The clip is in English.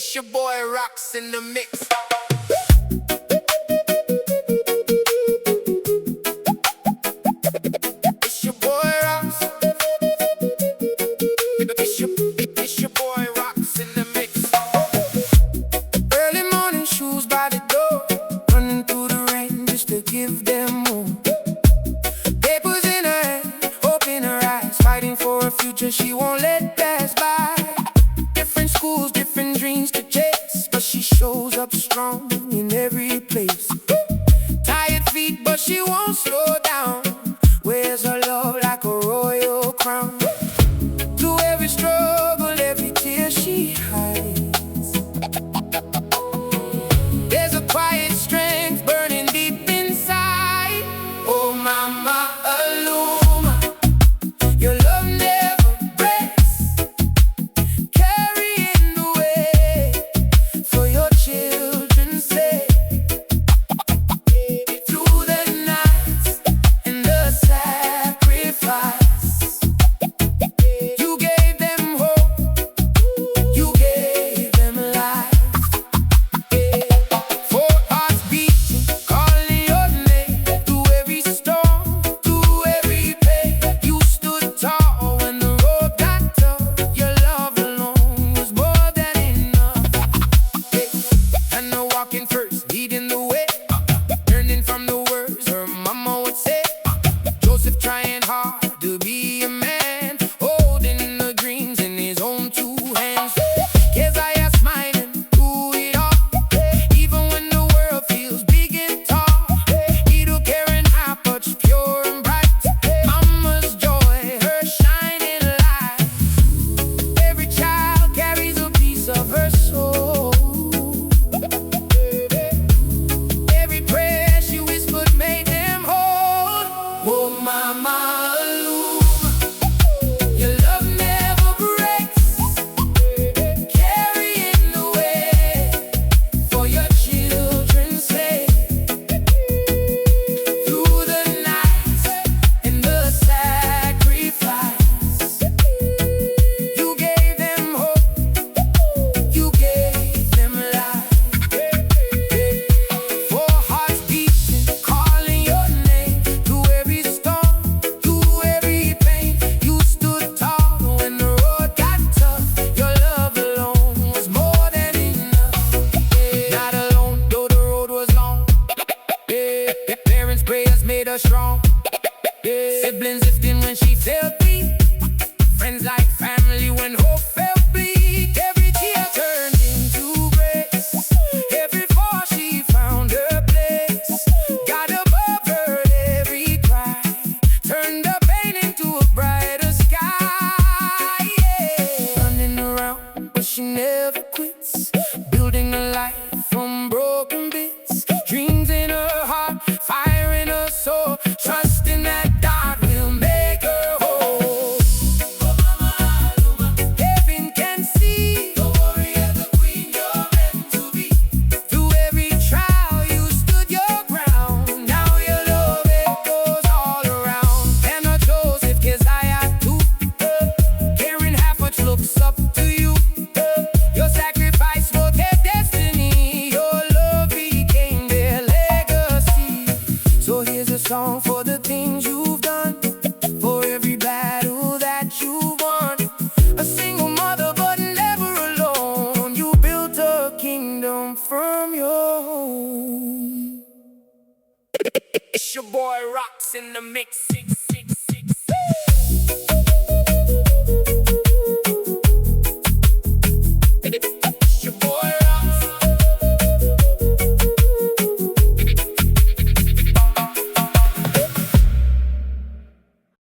It's your boy Rocks in the mix. It's your boy Rocks. It's your boy Rocks in the mix. Early morning shoes by the door, running through the rain just to give them more. Papers in her hand, hope in her eyes, fighting for a future she won't let pass by. Different schools, different dreams to chase, but she shows up strong in every place. Tired feet, but she won't slow down. Wears her love like a royal crown. Through every struggle, every tear she hides, there's a quiet strength burning deep inside. Oh mama Aluma, your love never breaks, carrying the weight for your children's sake. Through the nights and the sacrifice, you gave them hope, you gave them life. Four hearts beating, calling your name. Through every storm, through every pain, you stood tall when the road got tough. Your love alone was more than enough. And the walking first, leading the way, learning from the words her mama would say. Joseph trying hard to be a man, holding the dreams in his own two hands. Keziah smiling through it all, even when the world feels big and tall. Little Keren-Happuch, pure and bright, mama's joy, her shining light. Every child carries a piece of her soul. Every prayer she whispered made them whole. Oh mama Aluma, your love never breaks, carrying the weight for your children's sake. Through the nights and the sacrifice, you gave them hope, you gave them life. Four hearts beating, calling your name. Through every storm, through every pain, you stood tall when the road got tough. Your love alone was more than enough. Not alone, though the road was long. Parents' prayers made her strong. Siblings lifting when she felt weak, friends like family when hope felt bleak. Every tear turned into grace, every fall she found her place. God above heard every cry, turned the pain into a brighter sky. Running around, but she never quits, building a life from broken bits. Dreams in her heart, fire in her soul, trusting that God will make her whole. Heaven can see the warrior, the queen you're meant to be. Through every trial you stood your ground. Now your love echoes all around. And a Joseph, Keziah too, Keren-Happuch looks up to you. Your sacrifice for their destiny, your love became their legacy. So here's a song for the things you've done, for every battle that you've won. A single mother but never alone, you built a kingdom from your home. It's your boy Rocks in the mix.